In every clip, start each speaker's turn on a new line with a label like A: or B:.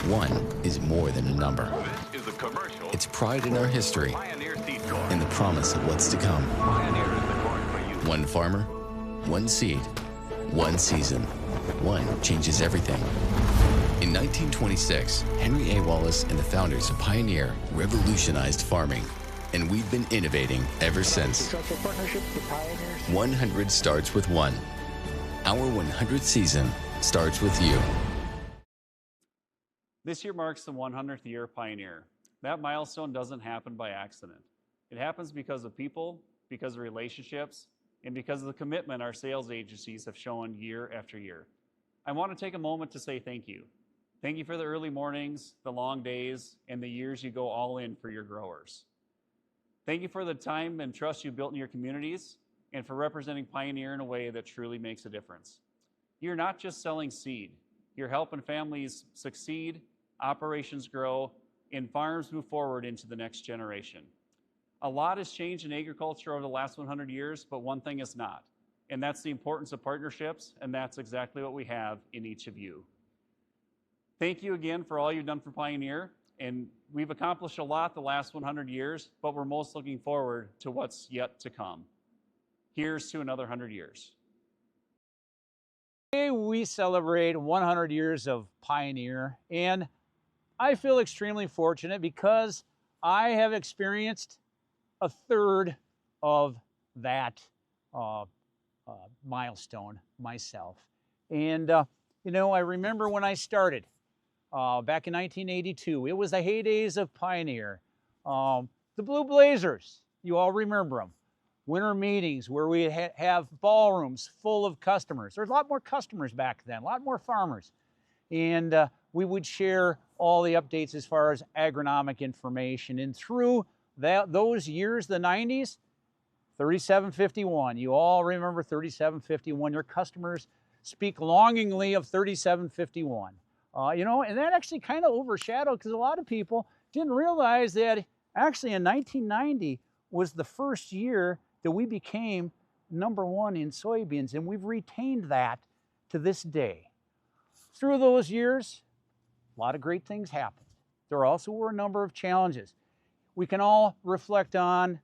A: One is more than a number.
B: This is a commercial.
A: It's pride in our history
B: Pioneer seed corn.
A: and the promise of what's to come.
B: Pioneer is the corn for you.
A: One farmer, one seed, one season. One changes everything. In 1926, Henry A. Wallace and the founders of Pioneer revolutionized farming, and we've been innovating ever since. 100 starts with one. Our 100th season starts with you.
C: This year marks the 100th year of Pioneer. That milestone doesn't happen by accident. It happens because of people, because of relationships, and because of the commitment our sales agencies have shown year after year. I want to take a moment to say thank you. Thank you for the early mornings, the long days, and the years you go all in for your growers. Thank you for the time and trust you built in your communities and for representing Pioneer in a way that truly makes a difference. You're not just selling seed. You're helping families succeed, operations grow, and farms move forward into the next generation. A lot has changed in agriculture over the last 100 years, but one thing is not, and that's the importance of partnerships, and that's exactly what we have in each of you. Thank you again for all you've done for Pioneer, and we've accomplished a lot the last 100 years, but we're most looking forward to what's yet to come. Here's to another 100 years.
D: Today we celebrate 100 years of Pioneer, and I feel extremely fortunate because I have experienced a third of that milestone myself. And, I remember when I started back in 1982, it was the heydays of Pioneer. The Blue Blazers, you all remember them. Winter meetings where we have ballrooms full of customers. There's a lot more customers back then, a lot more farmers. And we would share all the updates as far as agronomic information. And through those years, the 90s, 3751. You all remember 3751. Your customers speak longingly of 3751. And that actually kind of overshadowed because a lot of people didn't realize that actually in 1990 was the first year that we became #1 in soybeans, and we've retained that to this day. Through those years, a lot of great things happened. There also were a number of challenges. We can all reflect on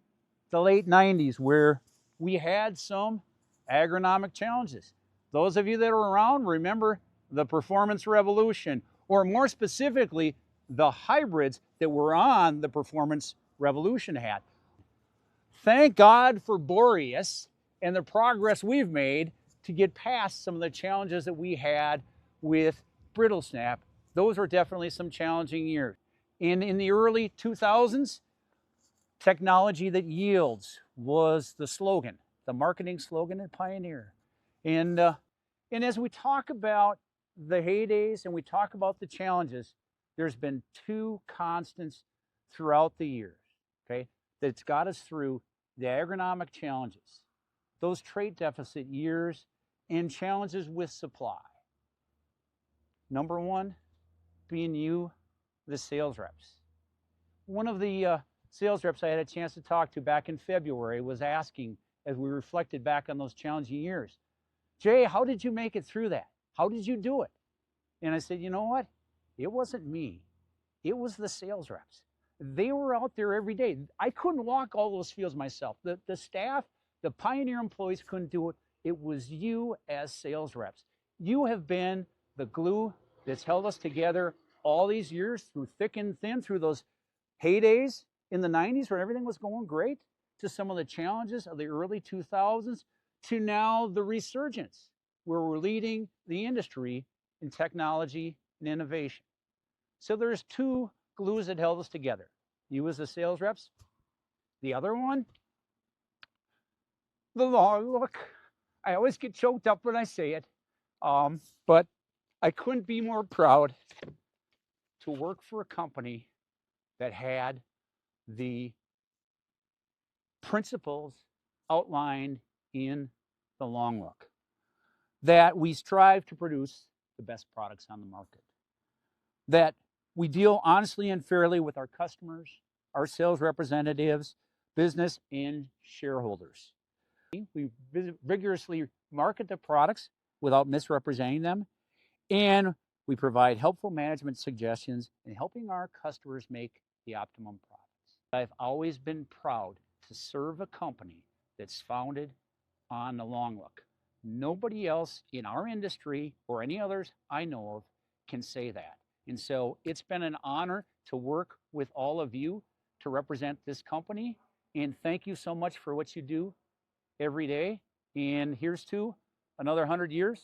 D: the late 90s where we had some agronomic challenges. Those of you that are around remember the Performance Revolution, or more specifically, the hybrids that were on the Performance Revolution hat. Thank God for Boreas and the progress we've made to get past some of the challenges that we had with brittle snap. Those were definitely some challenging years. And in the early 2000s, technology that yields was the slogan, the marketing slogan at Pioneer. And as we talk about the heydays and we talk about the challenges, there's been two constants throughout the years, okay, that's got us through the agronomic challenges, those trait deficit years, and challenges with supply. #1 being you, the sales reps. One of the sales reps I had a chance to talk to back in February was asking, as we reflected back on those challenging years, Jay, how did you make it through that? How did you do it? And I said, you know what? It wasn't me. It was the sales reps. They were out there every day. I couldn't walk all those fields myself. The staff, the Pioneer employees couldn't do it. It was you as sales reps. You have been the glue that's held us together all these years through thick and thin, through those heydays in the 90s where everything was going great, to some of the challenges of the early 2000s, to now the resurgence where we're leading the industry in technology and innovation. So there's two glues that held us together. You as the sales reps. The other one, the long look. I always get choked up when I say it, but I couldn't be more proud to work for a company that had the principles outlined in the long look, that we strive to produce the best products on the market, that we deal honestly and fairly with our customers, our sales representatives, business, and shareholders. We vigorously market the products without misrepresenting them, and We provide helpful management suggestions in helping our customers make the optimum profits. I've always been proud to serve a company that's founded on the long look. Nobody else in our industry or any others I know of can say that. And so it's been an honor to work with all of you to represent this company. And thank you so much for what you do every day. And here's to another 100 years,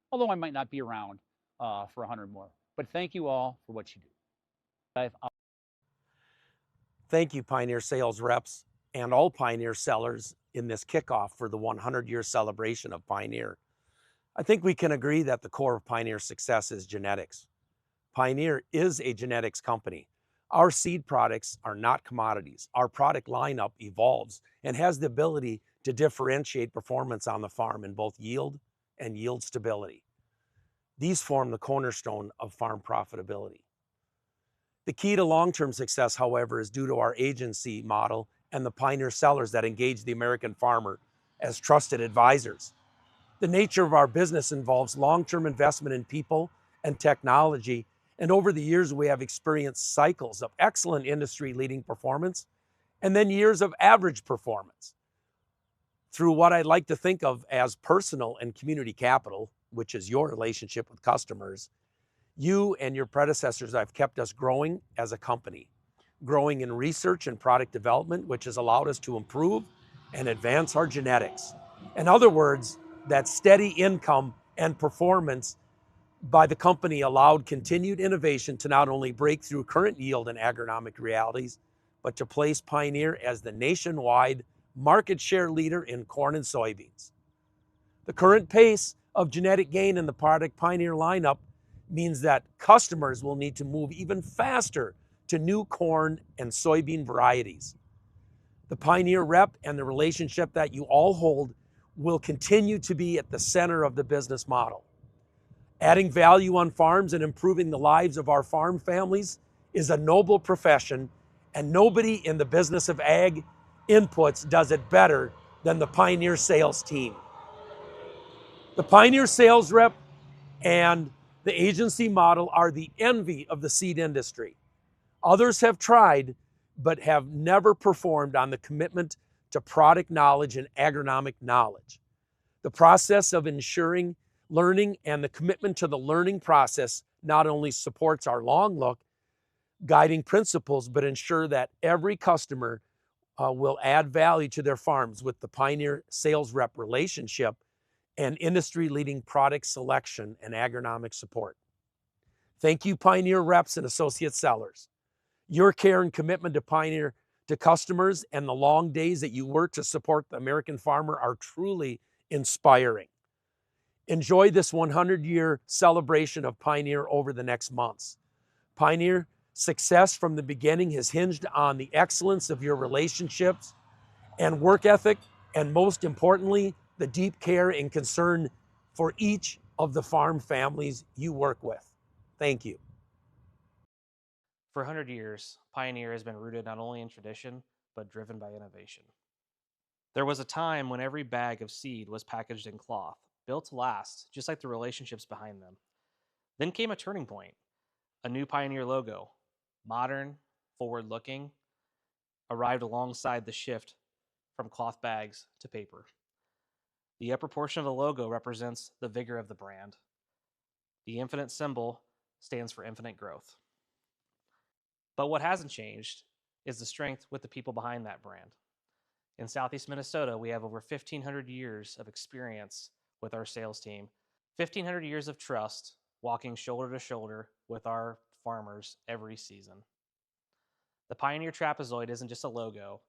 D: although I might not be around for 100 more. But thank you all for what you do.
E: Thank you, Pioneer sales reps and all Pioneer sellers in this kickoff for the 100-year celebration of Pioneer. I think we can agree that the core of Pioneer's success is genetics. Pioneer is a genetics company. Our seed products are not commodities. Our product lineup evolves and has the ability to differentiate performance on the farm in both yield and yield stability. These form the cornerstone of farm profitability. The key to long-term success, however, is due to our agency model and the Pioneer sellers that engage the American farmer as trusted advisors. The nature of our business involves long-term investment in people and technology, and over the years we have experienced cycles of excellent industry-leading performance and then years of average performance. Through what I'd like to think of as personal and community capital, which is your relationship with customers, you and your predecessors have kept us growing as a company, growing in research and product development, which has allowed us to improve and advance our genetics. In other words, that steady income and performance by the company allowed continued innovation to not only break through current yield and agronomic realities, but to place Pioneer as the nationwide market share leader in corn and soybeans. The current pace of genetic gain in the product Pioneer lineup means that customers will need to move even faster to new corn and soybean varieties. The Pioneer rep and the relationship that you all hold will continue to be at the center of the business model. Adding value on farms and improving the lives of our farm families is a noble profession, and nobody in the business of ag inputs does it better than the Pioneer sales team. The Pioneer sales rep and the agency model are the envy of the seed industry. Others have tried, but have never performed on the commitment to product knowledge and agronomic knowledge. The process of ensuring learning and the commitment to the learning process not only supports our long look guiding principles, but ensure that every customer will add value to their farms with the Pioneer sales rep relationship and industry-leading product selection and agronomic support. Thank you, Pioneer reps and associate sellers. Your care and commitment to Pioneer to customers and the long days that you work to support the American farmer are truly inspiring. Enjoy this 100-year celebration of Pioneer over the next months. Pioneer success from the beginning has hinged on the excellence of your relationships and work ethic, and most importantly, the deep care and concern for each of the farm families you work with. Thank you.
F: For 100 years, Pioneer has been rooted not only in tradition, but driven by innovation. There was a time when every bag of seed was packaged in cloth, built to last, just like the relationships behind them. Then came a turning point, a new Pioneer logo, modern, forward-looking, arrived alongside the shift from cloth bags to paper. The upper portion of the logo represents the vigor of the brand. The infinite symbol stands for infinite growth. But what hasn't changed is the strength with the people behind that brand. In Southeast Minnesota, we have over 1,500 years of experience with our sales team, 1,500 years of trust, walking shoulder to shoulder with our farmers every season. The Pioneer trapezoid isn't just a logo,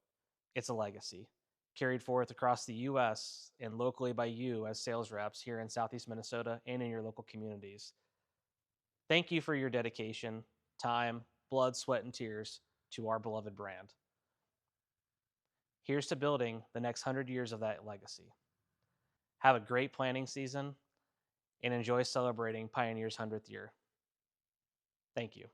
F: it's a legacy, carried forth across the U.S. and locally by you as sales reps here in Southeast Minnesota and in your local communities. Thank you for your dedication, time, blood, sweat, and tears to our beloved brand. Here's to building the next 100 years of that legacy. Have a great planting season and enjoy celebrating Pioneer's 100th year. Thank you.